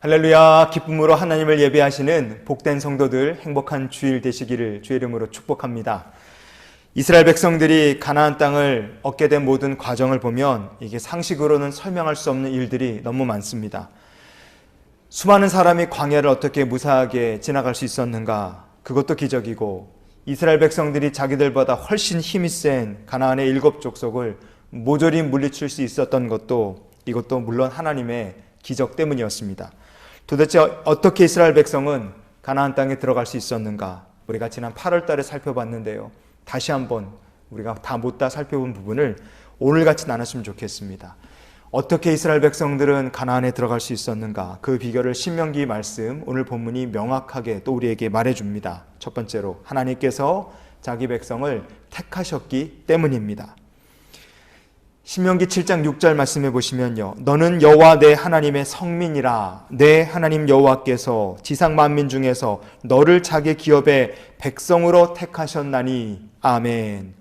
할렐루야, 기쁨으로 하나님을 예배하시는 복된 성도들 행복한 주일 되시기를 주의 이름으로 축복합니다. 이스라엘 백성들이 가나안 땅을 얻게 된 모든 과정을 보면 이게 상식으로는 설명할 수 없는 일들이 너무 많습니다. 수많은 사람이 광야를 어떻게 무사하게 지나갈 수 있었는가? 그것도 기적이고, 이스라엘 백성들이 자기들보다 훨씬 힘이 센 가나안의 7 족속을 모조리 물리칠 수 있었던 것도 이것도 물론 하나님의 기적 때문이었습니다. 도대체 어떻게 이스라엘 백성은 가나안 땅에 들어갈 수 있었는가? 우리가 지난 8월 달에 살펴봤는데요. 다시 한번 우리가 다 못 다 살펴본 부분을 오늘같이 나눴으면 좋겠습니다. 어떻게 이스라엘 백성들은 가나안에 들어갈 수 있었는가? 그 비결을 신명기 말씀 오늘 본문이 명확하게 또 우리에게 말해줍니다. 첫 번째로 하나님께서 자기 백성을 택하셨기 때문입니다. 신명기 7장 6절 말씀해 보시면요. 너는 여호와 내 하나님의 성민이라. 내 하나님 여호와께서 지상 만민 중에서 너를 자기 기업의 백성으로 택하셨나니. 아멘.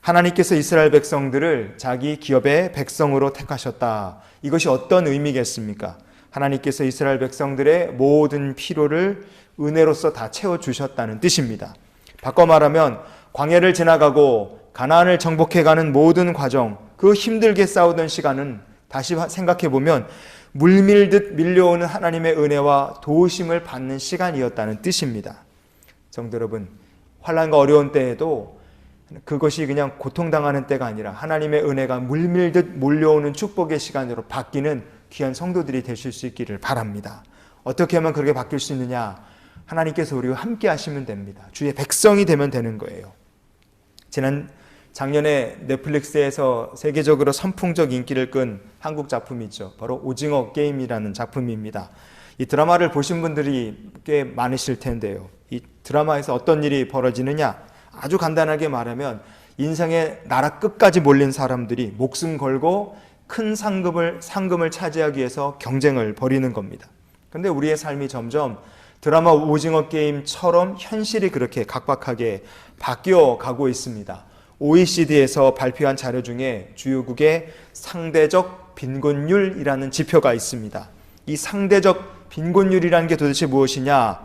하나님께서 이스라엘 백성들을 자기 기업의 백성으로 택하셨다. 이것이 어떤 의미겠습니까? 하나님께서 이스라엘 백성들의 모든 필요를 은혜로서 다 채워주셨다는 뜻입니다. 바꿔 말하면 광야를 지나가고 가나안을 정복해가는 모든 과정, 그 힘들게 싸우던 시간은 다시 생각해보면 물밀듯 밀려오는 하나님의 은혜와 도우심을 받는 시간이었다는 뜻입니다. 성도 여러분, 환난과 어려운 때에도 그것이 그냥 고통당하는 때가 아니라 하나님의 은혜가 물밀듯 몰려오는 축복의 시간으로 바뀌는 귀한 성도들이 되실 수 있기를 바랍니다. 어떻게 하면 그렇게 바뀔 수 있느냐? 하나님께서 우리와 함께 하시면 됩니다. 주의 백성이 되면 되는 거예요. 작년에 넷플릭스에서 세계적으로 선풍적 인기를 끈 한국 작품이죠. 바로 오징어 게임이라는 작품입니다. 이 드라마를 보신 분들이 꽤 많으실 텐데요. 이 드라마에서 어떤 일이 벌어지느냐? 아주 간단하게 말하면 인생의 나라 끝까지 몰린 사람들이 목숨 걸고 큰 상금을 차지하기 위해서 경쟁을 벌이는 겁니다. 그런데 우리의 삶이 점점 드라마 오징어 게임처럼 현실이 그렇게 각박하게 바뀌어 가고 있습니다. OECD에서 발표한 자료 중에 주요국의 상대적 빈곤율이라는 지표가 있습니다. 이 상대적 빈곤율이라는 게 도대체 무엇이냐?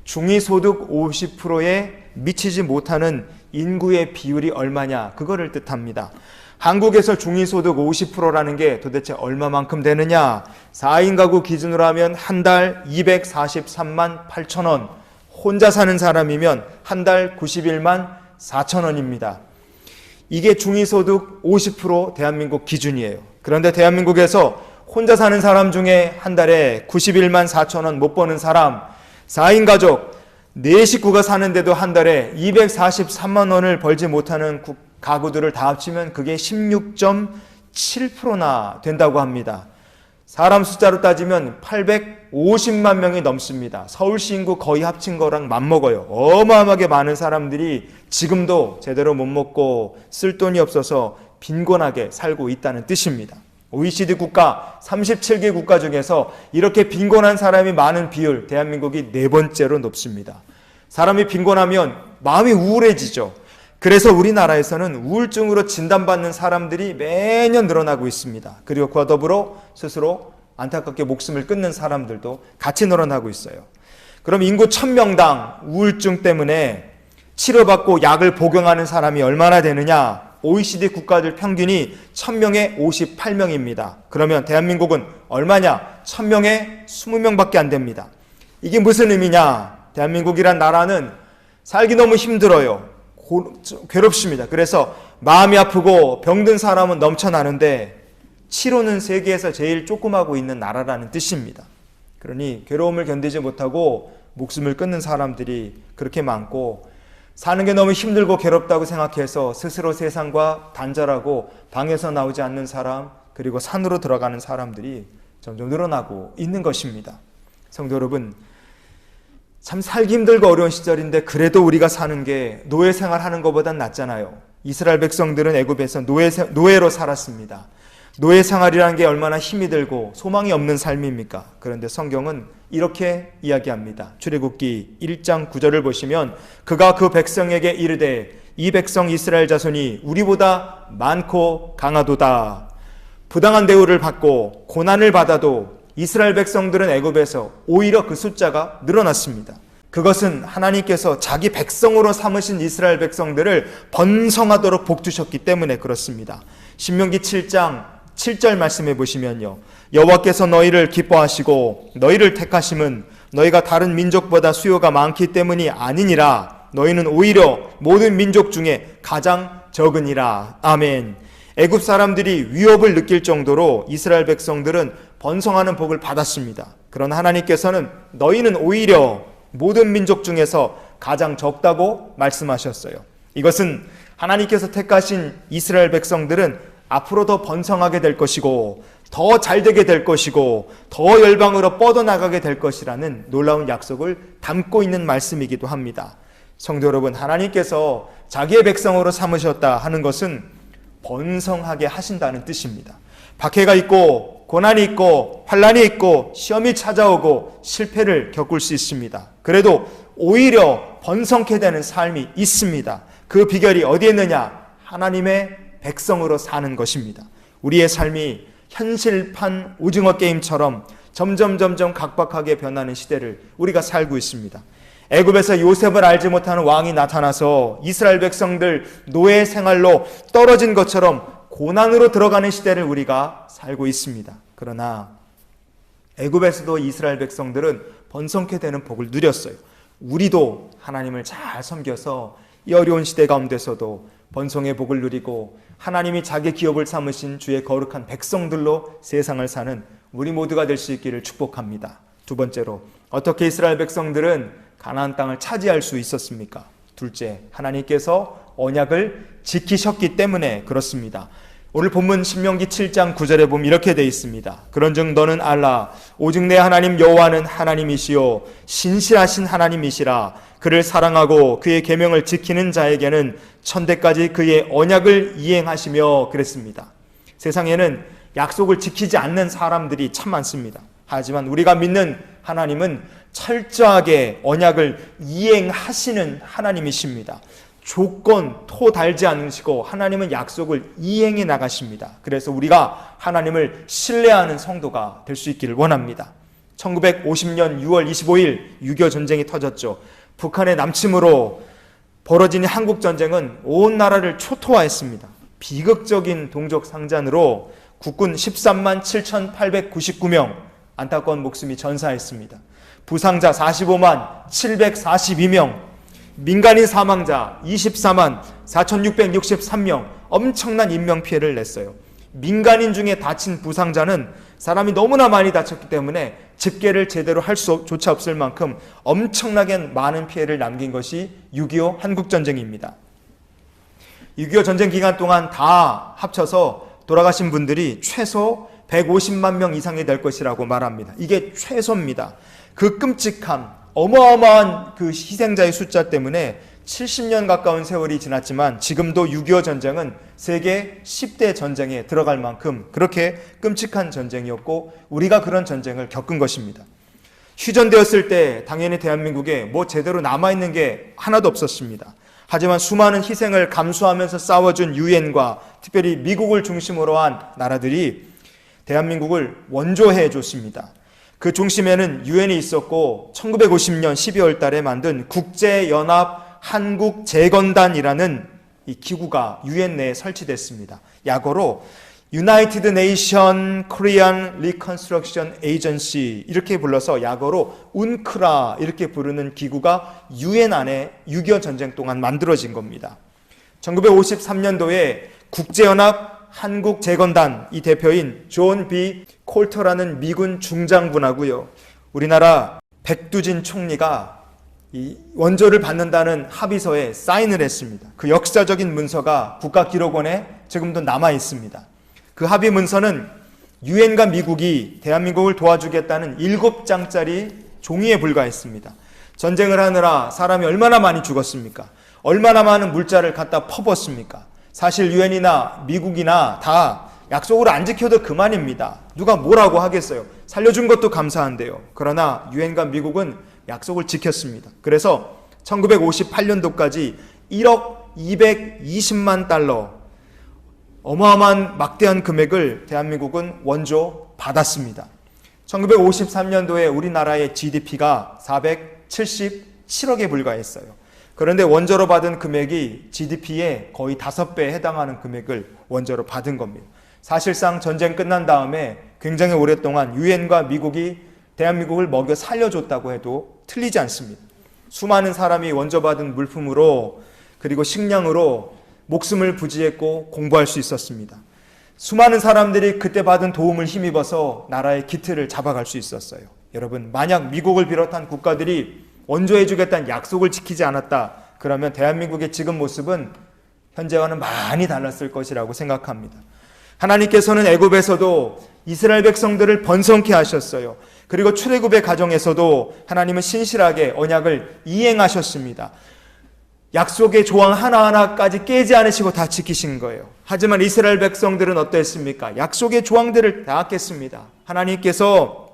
중위소득 50%에 미치지 못하는 인구의 비율이 얼마냐? 그거를 뜻합니다. 한국에서 중위소득 50%라는 게 도대체 얼마만큼 되느냐? 4인 가구 기준으로 하면 한 달 243만 8천 원, 혼자 사는 사람이면 한 달 91만 4천 원입니다. 이게 중위소득 50% 대한민국 기준이에요. 그런데 대한민국에서 혼자 사는 사람 중에 한 달에 91만 4천 원 못 버는 사람, 4인 가족, 4식구가 사는데도 한 달에 243만 원을 벌지 못하는 가구들을 다 합치면 그게 16.7%나 된다고 합니다. 사람 숫자로 따지면 850만 명이 넘습니다. 서울시 인구 거의 합친 거랑 맞먹어요. 어마어마하게 많은 사람들이 지금도 제대로 못 먹고 쓸 돈이 없어서 빈곤하게 살고 있다는 뜻입니다. OECD 국가 37개 국가 중에서 이렇게 빈곤한 사람이 많은 비율, 대한민국이 4번째로 높습니다. 사람이 빈곤하면 마음이 우울해지죠. 그래서 우리나라에서는 우울증으로 진단받는 사람들이 매년 늘어나고 있습니다. 그리고 그와 더불어 스스로 안타깝게 목숨을 끊는 사람들도 같이 늘어나고 있어요. 그럼 인구 1000명당 우울증 때문에 치료받고 약을 복용하는 사람이 얼마나 되느냐? OECD 국가들 평균이 1000명에 58명입니다. 그러면 대한민국은 얼마냐? 1000명에 20명밖에 안 됩니다. 이게 무슨 의미냐? 대한민국이란 나라는 살기 너무 힘들어요. 괴롭습니다. 그래서 마음이 아프고 병든 사람은 넘쳐나는데 치료는 세계에서 제일 조그마고 있는 나라라는 뜻입니다. 그러니 괴로움을 견디지 못하고 목숨을 끊는 사람들이 그렇게 많고, 사는 게 너무 힘들고 괴롭다고 생각해서 스스로 세상과 단절하고 방에서 나오지 않는 사람, 그리고 산으로 들어가는 사람들이 점점 늘어나고 있는 것입니다. 성도 여러분, 참 살기 힘들고 어려운 시절인데 그래도 우리가 사는 게 노예 생활하는 것보단 낫잖아요. 이스라엘 백성들은 애굽에서 노예로 살았습니다. 노예 생활이라는 게 얼마나 힘이 들고 소망이 없는 삶입니까? 그런데 성경은 이렇게 이야기합니다. 출애굽기 1장 9절을 보시면 그가 그 백성에게 이르되 이 백성 이스라엘 자손이 우리보다 많고 강하도다. 부당한 대우를 받고 고난을 받아도 이스라엘 백성들은 애굽에서 오히려 그 숫자가 늘어났습니다. 그것은 하나님께서 자기 백성으로 삼으신 이스라엘 백성들을 번성하도록 복주셨기 때문에 그렇습니다. 신명기 7장 7절 말씀해 보시면요, 여호와께서 너희를 기뻐하시고 너희를 택하심은 너희가 다른 민족보다 수요가 많기 때문이 아니니라. 너희는 오히려 모든 민족 중에 가장 적으니라. 아멘. 애굽 사람들이 위협을 느낄 정도로 이스라엘 백성들은 번성하는 복을 받았습니다. 그러나 하나님께서는 너희는 오히려 모든 민족 중에서 가장 적다고 말씀하셨어요. 이것은 하나님께서 택하신 이스라엘 백성들은 앞으로 더 번성하게 될 것이고 더 잘되게 될 것이고 더 열방으로 뻗어나가게 될 것이라는 놀라운 약속을 담고 있는 말씀이기도 합니다. 성도 여러분, 하나님께서 자기의 백성으로 삼으셨다 하는 것은 번성하게 하신다는 뜻입니다. 박해가 있고 고난이 있고 환난이 있고 시험이 찾아오고 실패를 겪을 수 있습니다. 그래도 오히려 번성케 되는 삶이 있습니다. 그 비결이 어디에 있느냐? 하나님의 백성으로 사는 것입니다. 우리의 삶이 현실판 오징어 게임처럼 점점 각박하게 변하는 시대를 우리가 살고 있습니다. 애굽에서 요셉을 알지 못하는 왕이 나타나서 이스라엘 백성들 노예 생활로 떨어진 것처럼 고난으로 들어가는 시대를 우리가 살고 있습니다. 그러나 애굽에서도 이스라엘 백성들은 번성케 되는 복을 누렸어요. 우리도 하나님을 잘 섬겨서 이 어려운 시대 가운데서도 번성의 복을 누리고 하나님이 자기 기업을 삼으신 주의 거룩한 백성들로 세상을 사는 우리 모두가 될 수 있기를 축복합니다. 두 번째로, 어떻게 이스라엘 백성들은 가나안 땅을 차지할 수 있었습니까? 둘째, 하나님께서 언약을 지키셨기 때문에 그렇습니다. 오늘 본문 신명기 7장 9절에 보면 이렇게 되어 있습니다. 그런즉 너는 알라, 오직 내 하나님 여호와는 하나님이시요 신실하신 하나님이시라. 그를 사랑하고 그의 계명을 지키는 자에게는 천대까지 그의 언약을 이행하시며 그랬습니다. 세상에는 약속을 지키지 않는 사람들이 참 많습니다. 하지만 우리가 믿는 하나님은 철저하게 언약을 이행하시는 하나님이십니다. 조건, 토 달지 않으시고 하나님은 약속을 이행해 나가십니다. 그래서 우리가 하나님을 신뢰하는 성도가 될 수 있기를 원합니다. 1950년 6월 25일 6.25 전쟁이 터졌죠. 북한의 남침으로 벌어진 한국 전쟁은 온 나라를 초토화했습니다. 비극적인 동족 상잔으로 국군 13만 7,899명 안타까운 목숨이 전사했습니다. 부상자 45만 742명, 민간인 사망자 24만 4,663명, 엄청난 인명피해를 냈어요. 민간인 중에 다친 부상자는 사람이 너무나 많이 다쳤기 때문에 집계를 제대로 할 수조차 없을 만큼 엄청나게 많은 피해를 남긴 것이 6.25 한국전쟁입니다. 6.25 전쟁 기간 동안 다 합쳐서 돌아가신 분들이 최소 150만 명 이상이 될 것이라고 말합니다. 이게 최소입니다. 그 끔찍함, 어마어마한 그 희생자의 숫자 때문에 70년 가까운 세월이 지났지만 지금도 6.25 전쟁은 세계 10대 전쟁에 들어갈 만큼 그렇게 끔찍한 전쟁이었고 우리가 그런 전쟁을 겪은 것입니다. 휴전되었을 때 당연히 대한민국에 뭐 제대로 남아있는 게 하나도 없었습니다. 하지만 수많은 희생을 감수하면서 싸워준 유엔과 특별히 미국을 중심으로 한 나라들이 대한민국을 원조해 줬습니다. 그 중심에는 유엔이 있었고 1950년 12월 달에 만든 국제연합 한국재건단이라는 이 기구가 유엔 내에 설치됐습니다. 약어로 United Nation Korean Reconstruction Agency 이렇게 불러서 약어로 운크라 이렇게 부르는 기구가 유엔 안에 6.25 전쟁 동안 만들어진 겁니다. 1953년도에 국제연합 한국재건단 이 대표인 존 B. 콜터라는 미군 중장군하고요, 우리나라 백두진 총리가 이 원조를 받는다는 합의서에 사인을 했습니다. 그 역사적인 문서가 국가기록원에 지금도 남아 있습니다. 그 합의 문서는 유엔과 미국이 대한민국을 도와주겠다는 7장짜리 종이에 불과했습니다. 전쟁을 하느라 사람이 얼마나 많이 죽었습니까? 얼마나 많은 물자를 갖다 퍼붓습니까? 사실 유엔이나 미국이나 다 약속을 안 지켜도 그만입니다. 누가 뭐라고 하겠어요? 살려준 것도 감사한데요. 그러나 유엔과 미국은 약속을 지켰습니다. 그래서 1958년도까지 1억 220만 달러 어마어마한 막대한 금액을 대한민국은 원조 받았습니다. 1953년도에 우리나라의 GDP가 477억에 불과했어요. 그런데 원조로 받은 금액이 GDP의 거의 5배에 해당하는 금액을 원조로 받은 겁니다. 사실상 전쟁 끝난 다음에 굉장히 오랫동안 유엔과 미국이 대한민국을 먹여 살려줬다고 해도 틀리지 않습니다. 수많은 사람이 원조 받은 물품으로 그리고 식량으로 목숨을 부지했고 공부할 수 있었습니다. 수많은 사람들이 그때 받은 도움을 힘입어서 나라의 기틀을 잡아갈 수 있었어요. 여러분, 만약 미국을 비롯한 국가들이 원조해주겠다는 약속을 지키지 않았다 그러면 대한민국의 지금 모습은 현재와는 많이 달랐을 것이라고 생각합니다. 하나님께서는 애굽에서도 이스라엘 백성들을 번성케 하셨어요. 그리고 출애굽의 과정에서도 하나님은 신실하게 언약을 이행하셨습니다. 약속의 조항 하나하나까지 깨지 않으시고 다 지키신 거예요. 하지만 이스라엘 백성들은 어땠습니까? 약속의 조항들을 다 깼습니다. 하나님께서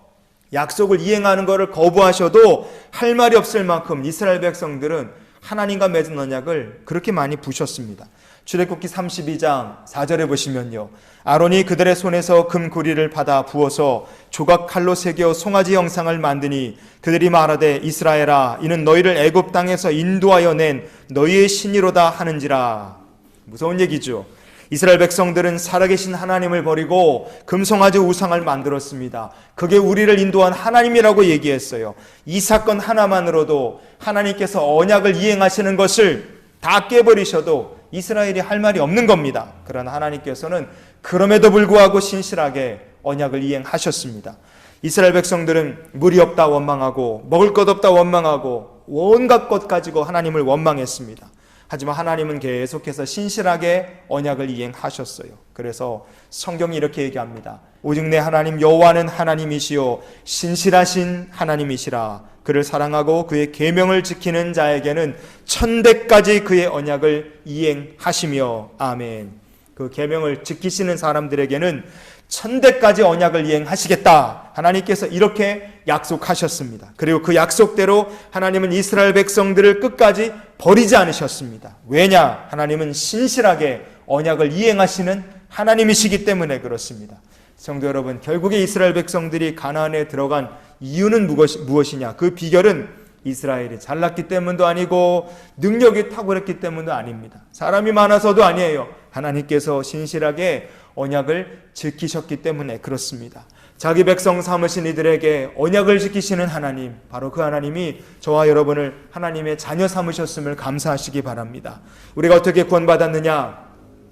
약속을 이행하는 것을 거부하셔도 할 말이 없을 만큼 이스라엘 백성들은 하나님과 맺은 언약을 그렇게 많이 부셨습니다. 출애굽기 32장 4절에 보시면요, 아론이 그들의 손에서 금구리를 받아 부어서 조각 칼로 새겨 송아지 형상을 만드니 그들이 말하되 이스라엘아 이는 너희를 애굽 땅에서 인도하여 낸 너희의 신이로다 하는지라. 무서운 얘기죠. 이스라엘 백성들은 살아계신 하나님을 버리고 금송아지 우상을 만들었습니다. 그게 우리를 인도한 하나님이라고 얘기했어요. 이 사건 하나만으로도 하나님께서 언약을 이행하시는 것을 다 깨버리셔도 이스라엘이 할 말이 없는 겁니다. 그러나 하나님께서는 그럼에도 불구하고 신실하게 언약을 이행하셨습니다. 이스라엘 백성들은 물이 없다 원망하고 먹을 것 없다 원망하고 온갖 것 가지고 하나님을 원망했습니다. 하지만 하나님은 계속해서 신실하게 언약을 이행하셨어요. 그래서 성경이 이렇게 얘기합니다. 오직 내 하나님 여호와는 하나님이시요 신실하신 하나님이시라. 그를 사랑하고 그의 계명을 지키는 자에게는 천대까지 그의 언약을 이행하시며. 아멘. 그 계명을 지키시는 사람들에게는 천대까지 언약을 이행하시겠다. 하나님께서 이렇게 약속하셨습니다. 그리고 그 약속대로 하나님은 이스라엘 백성들을 끝까지 버리지 않으셨습니다. 왜냐? 하나님은 신실하게 언약을 이행하시는 하나님이시기 때문에 그렇습니다. 성도 여러분, 결국에 이스라엘 백성들이 가나안에 들어간 이유는 무엇이냐? 그 비결은 이스라엘이 잘났기 때문도 아니고 능력이 탁월했기 때문도 아닙니다. 사람이 많아서도 아니에요. 하나님께서 신실하게 언약을 지키셨기 때문에 그렇습니다. 자기 백성 삼으신 이들에게 언약을 지키시는 하나님, 바로 그 하나님이 저와 여러분을 하나님의 자녀 삼으셨음을 감사하시기 바랍니다. 우리가 어떻게 구원받았느냐?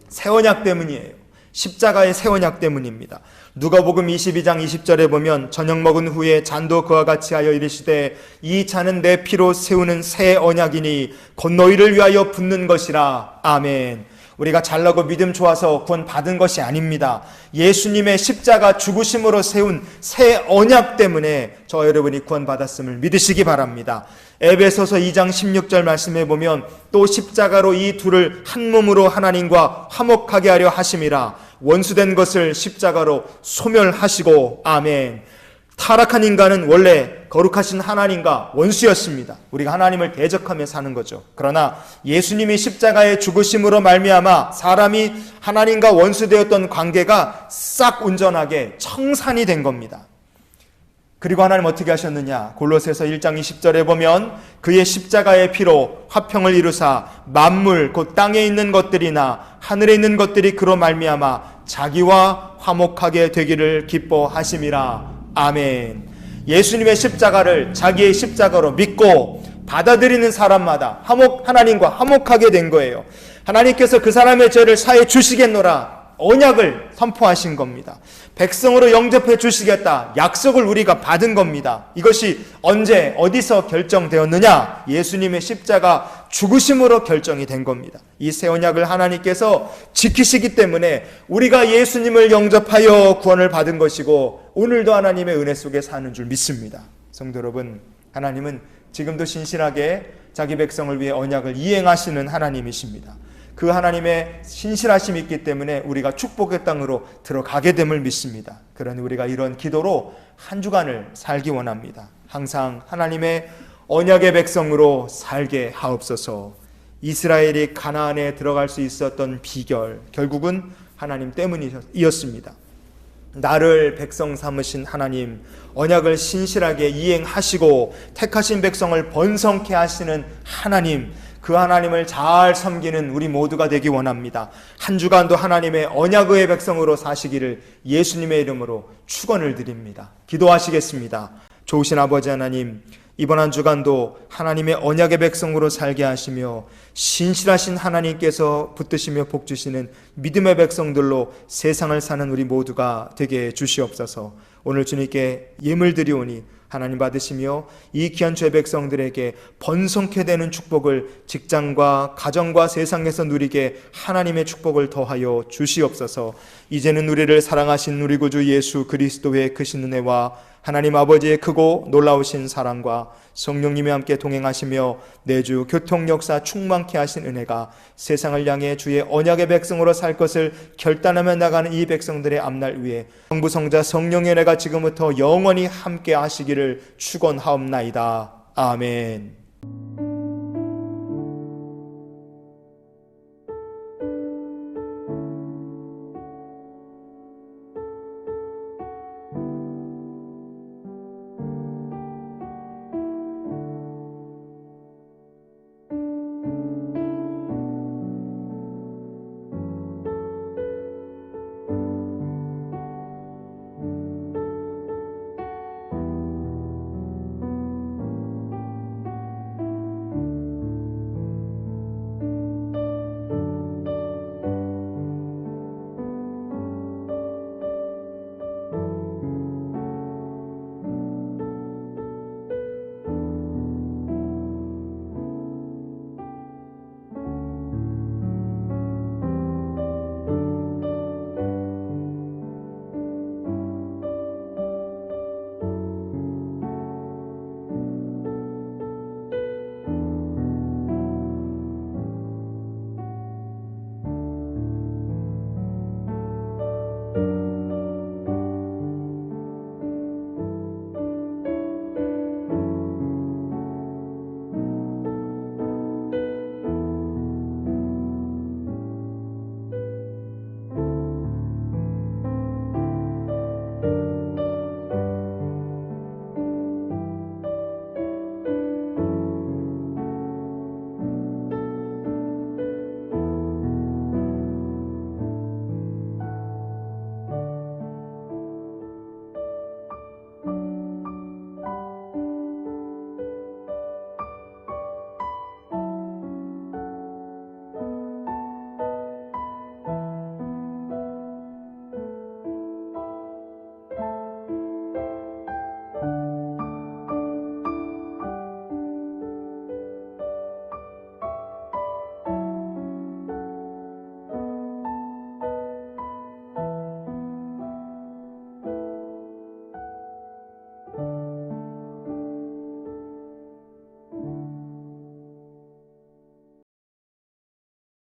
새 언약 때문이에요. 십자가의 새 언약 때문입니다. 누가복음 22장 20절에 보면 저녁 먹은 후에 잔도 그와 같이 하여 이르시되 이 잔은 내 피로 세우는 새 언약이니 곧 너희를 위하여 붓는 것이라. 아멘. 우리가 잘나고 믿음 좋아서 구원 받은 것이 아닙니다. 예수님의 십자가 죽으심으로 세운 새 언약 때문에 저와 여러분이 구원 받았음을 믿으시기 바랍니다. 에베소서 2장 16절 말씀해 보면 또 십자가로 이 둘을 한 몸으로 하나님과 화목하게 하려 하심이라. 원수된 것을 십자가로 소멸하시고. 아멘. 타락한 인간은 원래 거룩하신 하나님과 원수였습니다. 우리가 하나님을 대적하며 사는 거죠. 그러나 예수님이 십자가의 죽으심으로 말미암아 사람이 하나님과 원수되었던 관계가 싹 온전하게 청산이 된 겁니다. 그리고 하나님 어떻게 하셨느냐? 골로새서 1장 20절에 보면 그의 십자가의 피로 화평을 이루사 만물 곧 땅에 있는 것들이나 하늘에 있는 것들이 그로 말미암아 자기와 화목하게 되기를 기뻐하심이라. 아멘. 예수님의 십자가를 자기의 십자가로 믿고 받아들이는 사람마다 하나님과 화목하게 된 거예요. 하나님께서 그 사람의 죄를 사해 주시겠노라 언약을 선포하신 겁니다. 백성으로 영접해 주시겠다 약속을 우리가 받은 겁니다. 이것이 언제 어디서 결정되었느냐? 예수님의 십자가 죽으심으로 결정이 된 겁니다. 이 새 언약을 하나님께서 지키시기 때문에 우리가 예수님을 영접하여 구원을 받은 것이고 오늘도 하나님의 은혜 속에 사는 줄 믿습니다. 성도 여러분, 하나님은 지금도 신실하게 자기 백성을 위해 언약을 이행하시는 하나님이십니다. 그 하나님의 신실하심이 있기 때문에 우리가 축복의 땅으로 들어가게 됨을 믿습니다. 그러니 우리가 이런 기도로 한 주간을 살기 원합니다. 항상 하나님의 언약의 백성으로 살게 하옵소서. 이스라엘이 가나안에 들어갈 수 있었던 비결, 결국은 하나님 때문이었습니다. 나를 백성 삼으신 하나님, 언약을 신실하게 이행하시고 택하신 백성을 번성케 하시는 하나님, 그 하나님을 잘 섬기는 우리 모두가 되기 원합니다. 한 주간도 하나님의 언약의 백성으로 사시기를 예수님의 이름으로 축원을 드립니다. 기도하시겠습니다. 좋으신 아버지 하나님, 이번 한 주간도 하나님의 언약의 백성으로 살게 하시며 신실하신 하나님께서 붙드시며 복주시는 믿음의 백성들로 세상을 사는 우리 모두가 되게 주시옵소서. 오늘 주님께 예물 드리오니 하나님 받으시며 이 귀한 주의 백성들에게 번성케 되는 축복을 직장과 가정과 세상에서 누리게 하나님의 축복을 더하여 주시옵소서. 이제는 우리를 사랑하신 우리 구주 예수 그리스도의 크신 은혜와 하나님 아버지의 크고 놀라우신 사랑과 성령님이 함께 동행하시며 내주 교통 역사 충만케 하신 은혜가 세상을 향해 주의 언약의 백성으로 살 것을 결단하며 나가는 이 백성들의 앞날 위에 성부 성자 성령의 은혜가 지금부터 영원히 함께 하시기를 축원하옵나이다. 아멘.